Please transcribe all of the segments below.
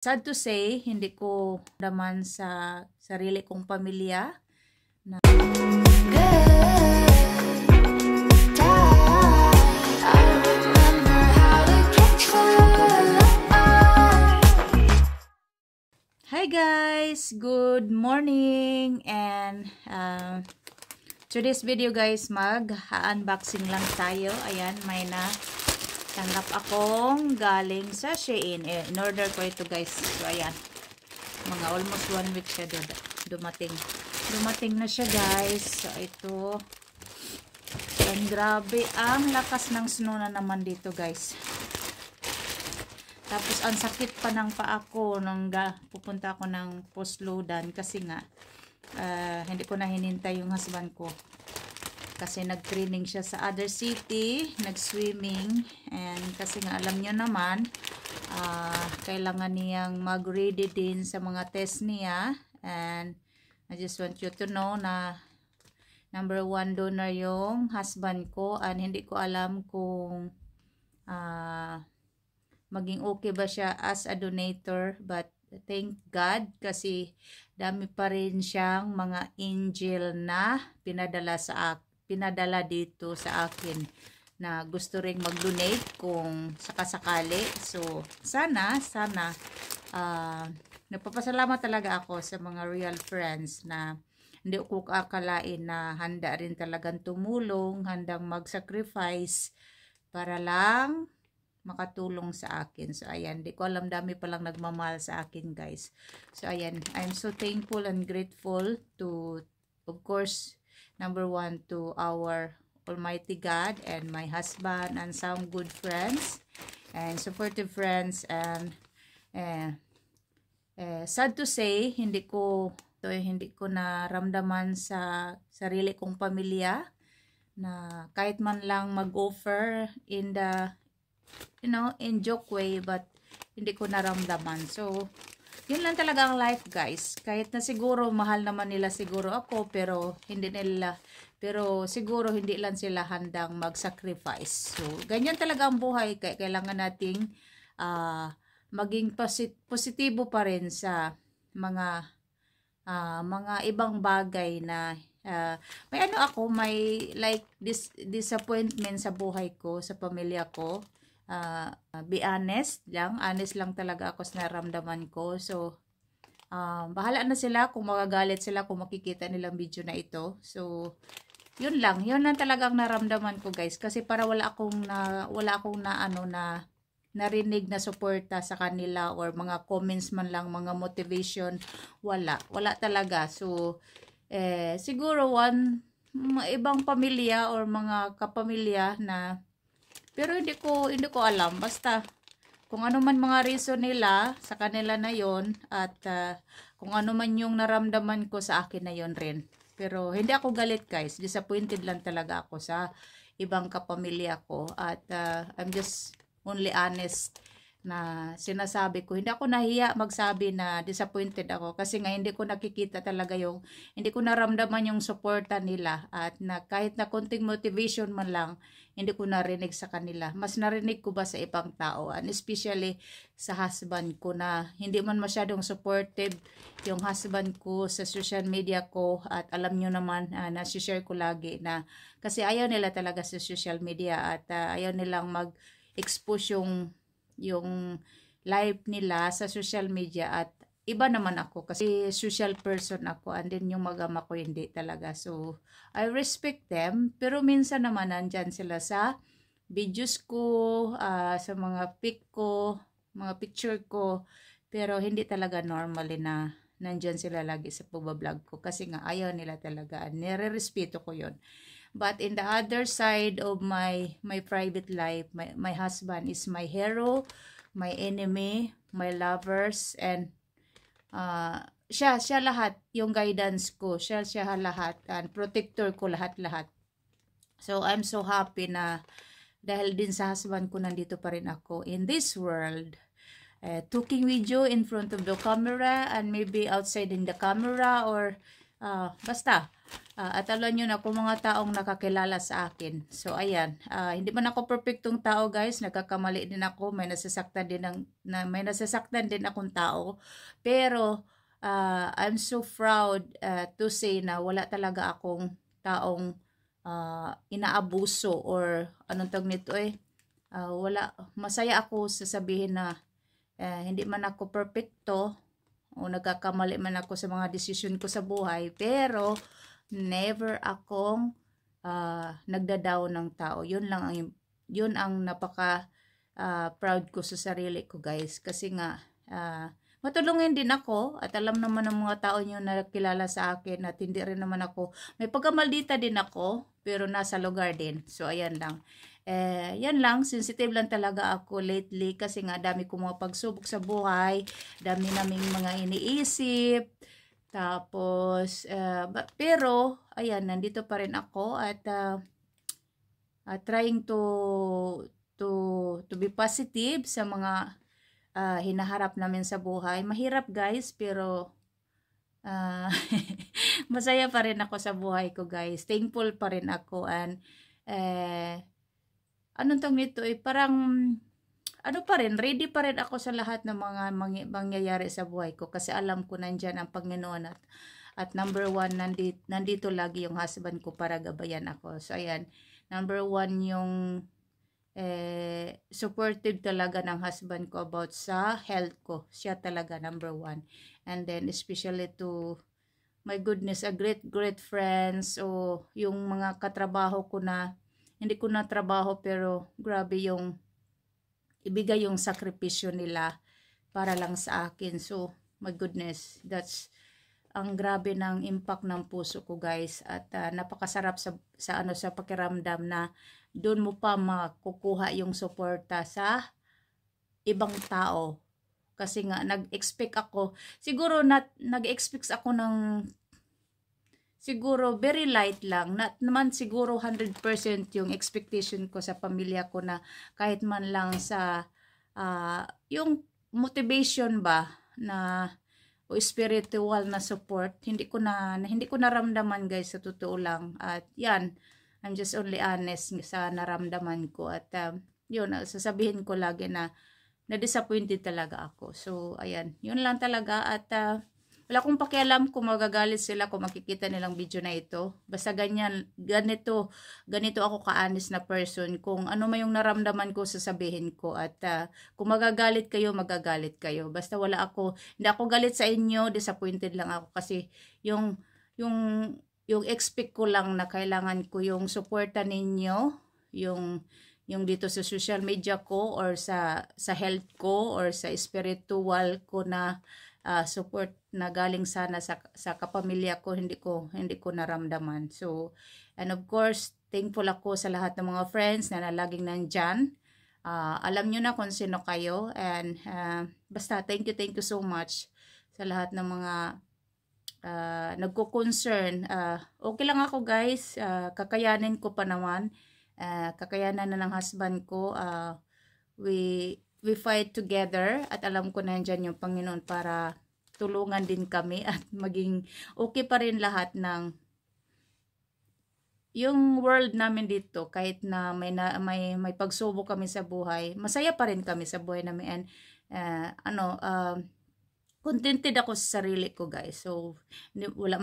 Sad to say, hindi ko naman sa sarili kong pamilya na Hi guys, good morning, and today's video guys, mag-unboxing lang tayo. Ayan, may na tanggap akong galing sa Shein. In order ko ito guys. So ayan, mga almost 1 week siya dumating na siya guys. So ito, and grabe ang lakas ng snow na naman dito guys. Tapos ang sakit pa ng paa ko nung pupunta ako ng postloadan kasi nga hindi ko na hinintay yung husband ko. Kasi nag-training siya sa other city, nag-swimming, and kasi nga alam nyo naman, kailangan niyang mag-ready din sa mga test niya. And I just want you to know na number 1 donor yung husband ko, and hindi ko alam kung maging okay ba siya as a donator, but thank God kasi dami pa rin siyang mga angel na pinadala dito sa akin na gusto ring mag-donate kung sakasakali. So sana nagpapasalamat talaga ako sa mga real friends na hindi ko akalain na handa rin talagang tumulong, handang mag-sacrifice para lang makatulong sa akin. So ayan, di ko alam, dami palang nagmamahal sa akin guys. So ayan, I'm so thankful and grateful to, of course, number 1 to our Almighty God and my husband and some good friends and supportive friends. And sad to say, hindi ko naramdaman sa sarili kong pamilya na kahit man lang mag-offer in the in joke way, but hindi ko naramdaman. So yun lang talaga ang life guys. Kahit na siguro mahal naman nila siguro ako, pero siguro hindi lang sila handang mag-sacrifice. So ganyan talaga ang buhay. Kailangan nating maging positibo pa rin sa mga ibang bagay na may like disappointment sa buhay ko, sa pamilya ko. Be honest lang talaga ako sa naramdaman ko. So bahala na sila kung magagalit sila kung makikita nilang video na ito. So yun lang talagang naramdaman ko guys, kasi para wala akong narinig na suporta sa kanila or mga comments man lang, mga motivation, wala talaga. So siguro ibang pamilya or mga kapamilya na, pero hindi ko alam, basta kung ano man mga reason nila sa kanila na yon, at kung ano man yung naramdaman ko sa akin na yon rin. Pero hindi ako galit guys, disappointed lang talaga ako sa ibang kapamilya ko, at I'm just only honest na sinasabi ko. Hindi ako nahiya magsabi na disappointed ako, kasi nga hindi ko nakikita talaga hindi ko naramdaman yung suporta nila, at na kahit na konting motivation man lang, hindi ko narinig sa kanila. Mas narinig ko ba sa ibang tao, and especially sa husband ko, na hindi man masyadong supportive yung husband ko sa social media ko. At alam nyo naman, na-share ko lagi na kasi ayaw nila talaga sa social media, at ayaw nilang mag-expose yung live nila sa social media. At iba naman ako kasi social person ako, and then yung mag-ama ko hindi talaga. So I respect them, pero minsan naman nandyan sila sa videos ko, sa mga pic ko, mga picture ko, pero hindi talaga normally na nandyan sila lagi sa pagbablog ko, kasi nga ayaw nila talaga, nire-respeto ko yon. But in the other side of my private life, my husband is my hero, my enemy, my lovers, and siya lahat, yung guidance ko, siya lahat, and protector ko lahat. So I'm so happy na dahil din sa husband ko, nandito pa rin ako in this world, talking with you in front of the camera, and maybe outside in the camera, or Basta, at alam nyo na kung mga taong nakakilala sa akin. So, ayan. Hindi man ako perfectong tao, guys. Nagkakamali din ako. May nasasaktan din akong tao. Pero, I'm so proud to say na wala talaga akong taong inaabuso or anong tawag nito wala. Masaya ako sasabihin na hindi man ako perfecto o nagkakamali man ako sa mga desisyon ko sa buhay. Pero, never akong nagda-down ng tao. Yun ang napaka proud ko sa sarili ko, guys. Kasi nga, matulungin din ako at alam naman ng mga tao nyo na kilala sa akin at hindi rin naman ako. May pagkamaldita din ako, pero nasa lugar din. So, ayan lang. Yan lang, sensitive lang talaga ako lately kasi nga dami kong mga pagsubok sa buhay, dami naming mga iniisip. Tapos, pero, ayan, nandito pa rin ako at trying to be positive sa mga hinaharap namin sa buhay. Mahirap, guys, pero masaya pa rin ako sa buhay ko, guys. Thankful pa rin ako and anong tawag nito parang ano pa rin, ready pa rin ako sa lahat ng mga mangyayari sa buhay ko kasi alam ko nandyan ang Panginoon at number one, nandito lagi yung husband ko para gabayan ako. So, ayan, number one yung supportive talaga ng husband ko about sa health ko. Siya talaga number one. And then, especially to, my goodness, a great friends o yung mga katrabaho ko na, hindi ko na trabaho pero grabe yung ibigay yung sakripisyo nila para lang sa akin. So, my goodness, that's ang grabe ng impact ng puso ko, guys. At napakasarap sa pakiramdam na doon mo pa makukuha yung suporta sa ibang tao. Kasi nga, nag-expect ako. Siguro, nag-expect ako ng siguro very light lang. Not naman siguro 100% yung expectation ko sa pamilya ko na kahit man lang sa yung motivation ba na o spiritual na support, hindi ko naramdaman, guys, sa totoo lang. At yan, I'm just only honest sa naramdaman ko. At yun, sasabihin ko lagi na na-disappointed talaga ako. So, ayan, yun lang talaga. At wala akong pakialam kung magagalit sila kung makikita nilang video na ito. Basta ganito ako ka-honest na person. Kung ano man yung naramdaman ko, sasabihin ko. At kung magagalit kayo, magagalit kayo. Basta hindi ako galit sa inyo, disappointed lang ako. Kasi yung expect ko lang na kailangan ko yung suporta ninyo, yung dito sa social media ko or sa health ko or sa spiritual ko na support na galing sana sa kapamilya ko, hindi ko naramdaman. So, and of course, thankful ako sa lahat ng mga friends na laging nandyan. Alam nyo na kung sino kayo. And basta, thank you so much sa lahat ng mga nagko-concern. Okay lang ako, guys. Kakayanin ko pa naman. Kakayanan na ng husband ko. We fight together at alam ko nandyan yung Panginoon para tulungan din kami at maging okay pa rin lahat ng yung world namin dito. Kahit na may pagsubok kami sa buhay, masaya pa rin kami sa buhay namin. And contented ako sa sarili ko, guys. So wala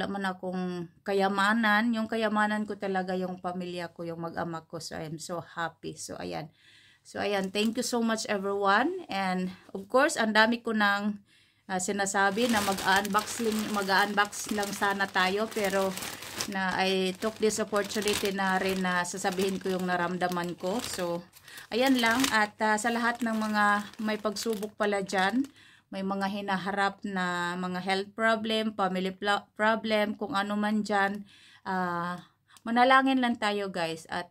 man akong kayamanan. Yung kayamanan ko talaga yung pamilya ko, yung mag-ama ko. So I'm so happy. So ayan, thank you so much, everyone. And of course, ang dami ko nang sinasabi na mag-unbox lang sana tayo, pero I took this opportunity na rin na sasabihin ko yung naramdaman ko. So ayan lang. At sa lahat ng mga may pagsubok pala dyan, may mga hinaharap na mga health problem, family problem, kung ano man dyan, manalangin lang tayo, guys. At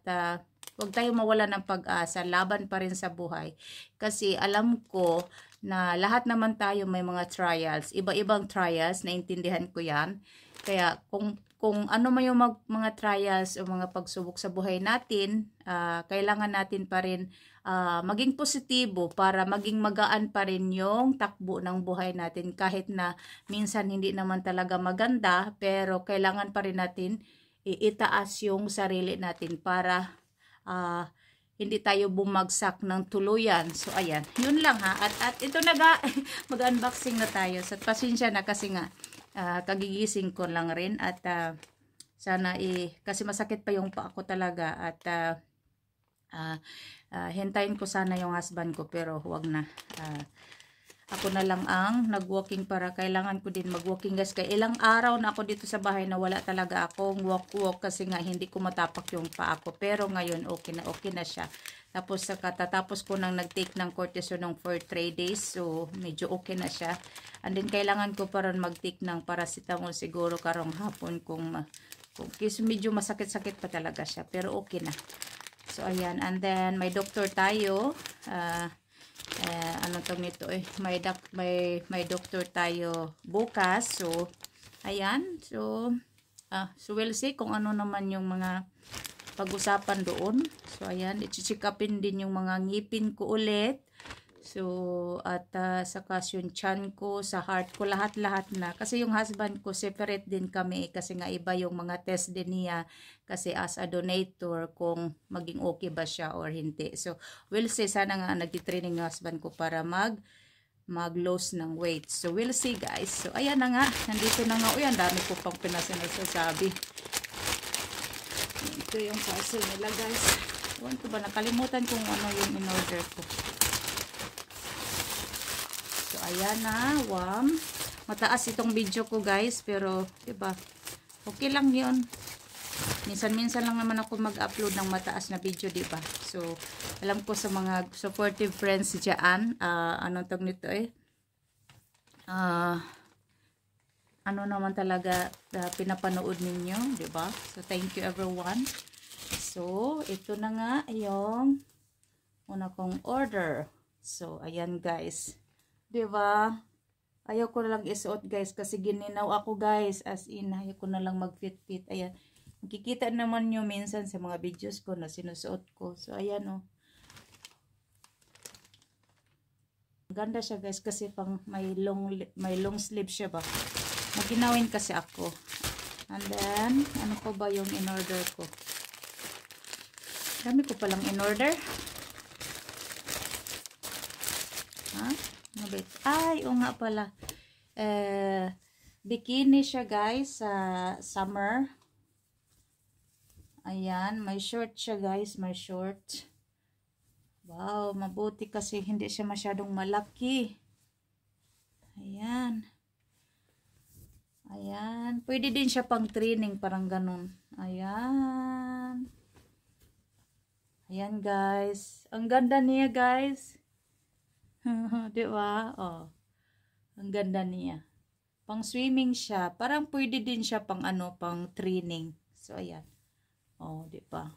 huwag tayo mawala ng pag-asa, laban pa rin sa buhay. Kasi alam ko na lahat naman tayo may mga trials, iba-ibang trials, naintindihan ko yan. Kaya kung kung ano man yung mga trials o mga pagsubok sa buhay natin, kailangan natin pa rin maging positibo para maging magaan pa rin yung takbo ng buhay natin kahit na minsan hindi naman talaga maganda, pero kailangan pa rin natin itaas yung sarili natin para hindi tayo bumagsak ng tuluyan. So ayan, yun lang ha. At ito na ga, mag-unboxing na tayo. So pasensya na kasi nga kagigising ko lang rin at sana kasi masakit pa yung paa ko talaga at hintayin ko sana yung husband ko pero huwag na. Ako na lang ang nag-walking para kailangan ko din mag-walking guys. Kaya ilang araw na ako dito sa bahay na wala talaga akong walk kasi nga hindi ko matapak yung paa ko. Pero ngayon okay na siya. Tapos katatapos ko nang nag-take ng cortisone for 3 days. So medyo okay na siya. And then kailangan ko pa rin mag-take ng paracetamol siguro karong hapon kung medyo masakit-sakit pa talaga siya. Pero okay na. So ayan. And then may doctor tayo. Ano tong nito may doctor tayo bukas. So ayan, so we'll see kung ano naman yung mga pag-usapan doon. So ayan, i-check upin din yung mga ngipin ko ulit. So at saka yung chan ko, sa heart ko, lahat na kasi yung husband ko separate din kami kasi nga iba yung mga test din niya kasi as a donator kung maging okay ba siya or hindi. So we'll see, sana nga nagtitraining yung husband ko para mag-lose ng weight. So we'll see guys. So ayan na nga, nandito na nga. Uy, ang dami ko pang pinasasabi. Ito yung parcel nila guys. Ewan ko ba, nakalimutan kung ano yung in-order ko. So ayan na, mataas itong video ko guys, pero diba, okay lang yun. Minsan lang naman ako mag-upload ng mataas na video, diba? So alam ko sa mga supportive friends dyan, ano tong nito ano naman talaga pinapanood ninyo, diba? So thank you everyone. So ito na nga yung una kong order. So ayan guys, diba? Ayaw ko na lang isuot guys kasi gininaw ako guys, as in ayaw ko na lang mag-fit. Ayan, makikita naman nyo minsan sa mga videos ko na sinusuot ko. So ayan ganda siya guys kasi pang may long sleeve siya ba. Maginawin kasi ako. And then ano pa ba yung in order ko? Dami ko palang in order. Ha? Ay, o nga pala. Bikini siya guys sa summer. Ayan, may short siya guys, may short. Wow, mabuti kasi hindi siya masyadong malaki. Ayan. Ayan, pwede din siya pang training, parang ganun. Ayan. Ayan guys. Ang ganda niya guys. Diba? Oh. Ang ganda niya. Pang swimming siya. Parang pwede din siya pang pang training. So ayan. Oh, diba?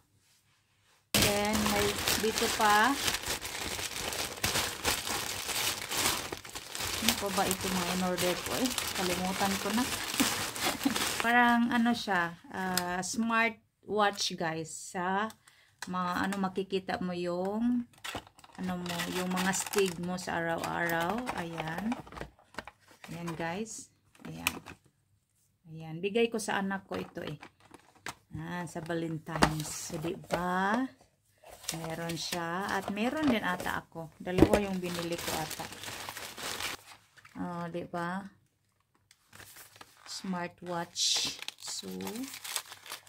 Then may dito pa. Ano pa ba ito mga in-order ko kalimutan ko na. Parang siya, smart watch guys. Sa mga makikita mo yung yung mga stig mo sa araw-araw. Ayan. Ayan guys. Ayan. Ayan. Bigay ko sa anak ko ito sa Valentine's. So, diba? Meron siya. At meron din ata ako. Dalawa yung binili ko ata. Oh, diba? Smartwatch. So,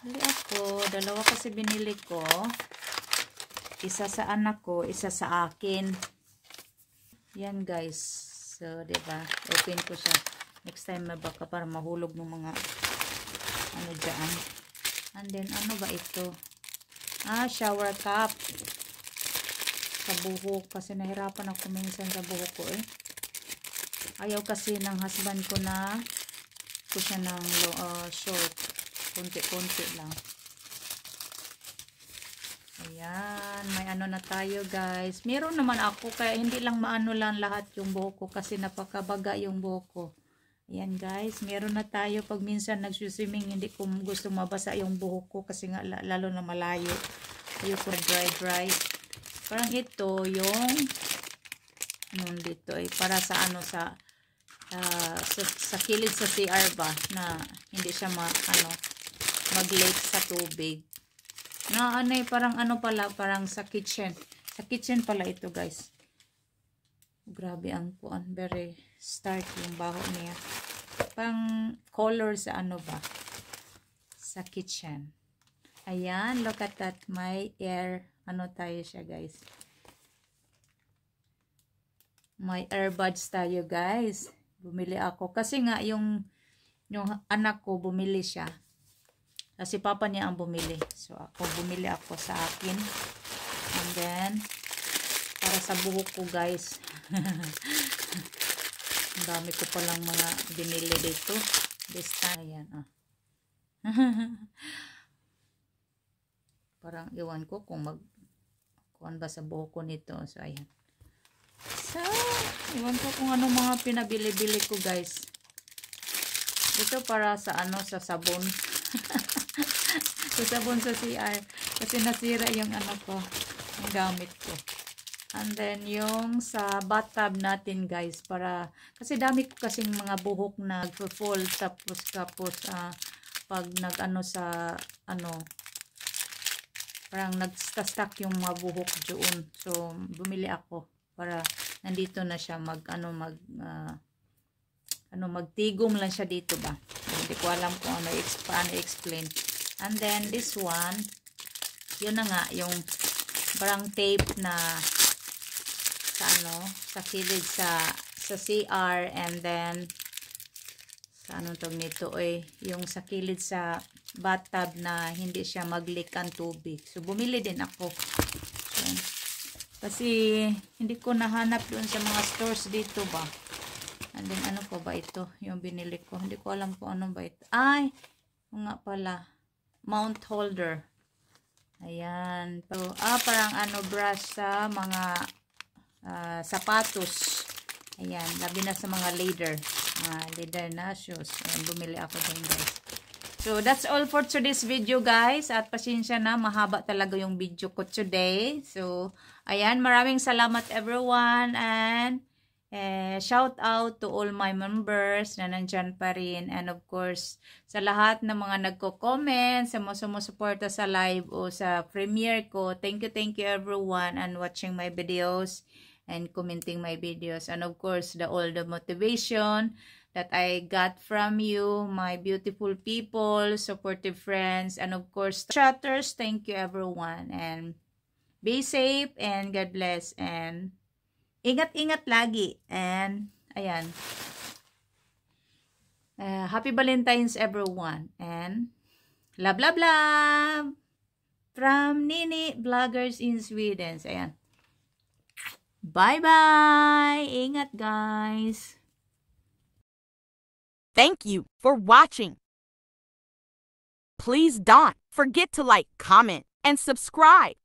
bili ako. Dalawa kasi binili ko. Isa sa anak ko, isa sa akin. Yan guys. So, diba? Open ko siya. Next time na baka para mahulog ng mga dyan. And then, ano ba ito? Shower cap. Sa buhok. Kasi nahirapan ako minsan sa buhok ko Ayaw kasi ng husband ko na ko siya ng short. Konti-konti lang. Ayan, may na tayo guys. Meron naman ako kaya hindi lang maano lang lahat yung buhok ko kasi napakabaga yung buhok ko. Ayan guys, meron na tayo. Pag minsan nagsuswimming, hindi ko gusto mabasa yung buhok ko kasi nga lalo na malayo. Ayoko dry. Parang ito yung dito ay para sa sa kilid sa CR ba na hindi siya mag-leak sa tubig. Na parang pala, parang sa kitchen. Sa kitchen pala ito guys. Grabe ang kuan, very stark yung baho niya. Pang color sa ba? Sa kitchen. Ayan, look at that. May air, tayo siya guys. May earbuds tayo guys. Bumili ako. Kasi nga yung anak ko bumili siya. Kasi papa niya ang bumili. So bumili ako sa akin. And then, para sa buhok ko guys. Ang dami ko palang mga binili dito. This time, ayan. Parang iwan ko kung kuan ba sa buhok ko nito. So, ayan. So, iwan ko kung ano mga pinabili-bili ko guys. Ito para sa sa sabon. Sa sabon sa CR. Kasi nasira yung ko. Yung gamit ko. And then, yung sa bathtub natin, guys, kasi dami ko kasing mga buhok na nag-fall, tapos, pag parang nag-stuck yung mga buhok doon. So, bumili ako para nandito na siya magtigom lang siya dito ba. Hindi ko alam kung paano i-explain. And then, this one, yun na nga, yung parang tape na sa kilid sa CR, and then sa tawag nito yung sa kilid sa bathtub na hindi siya mag-leak ang tubig. So bumili din ako. So, kasi hindi ko nahanap doon sa mga stores dito ba. And then ano pa ba ito yung binili ko? Hindi ko alam kung ano ba ito. Ay, nga pala, mount holder. Ayan. So, parang brush sa mga sapatos. Ayan, labi na sa mga leather na shoes. Ayan, bumili ako din guys. So, that's all for today's video guys. At pasensya na, mahaba talaga yung video ko today. So, ayan, maraming salamat everyone. And shout out to all my members na nandyan pa rin. And of course, sa lahat ng mga nagko-comment, sa mga sumusuporta sa live o sa premiere ko. Thank you everyone and watching my videos and commenting my videos, and of course all the motivation that I got from you, my beautiful people, supportive friends, and of course chatters. Thank you everyone, and be safe and God bless, and ingat-ingat lagi, and ayan, happy Valentine's everyone, and love from Nini Vloggers in Sweden. Ayan. Bye-bye! Ingat, guys! Thank you for watching. Please don't forget to like, comment, and subscribe.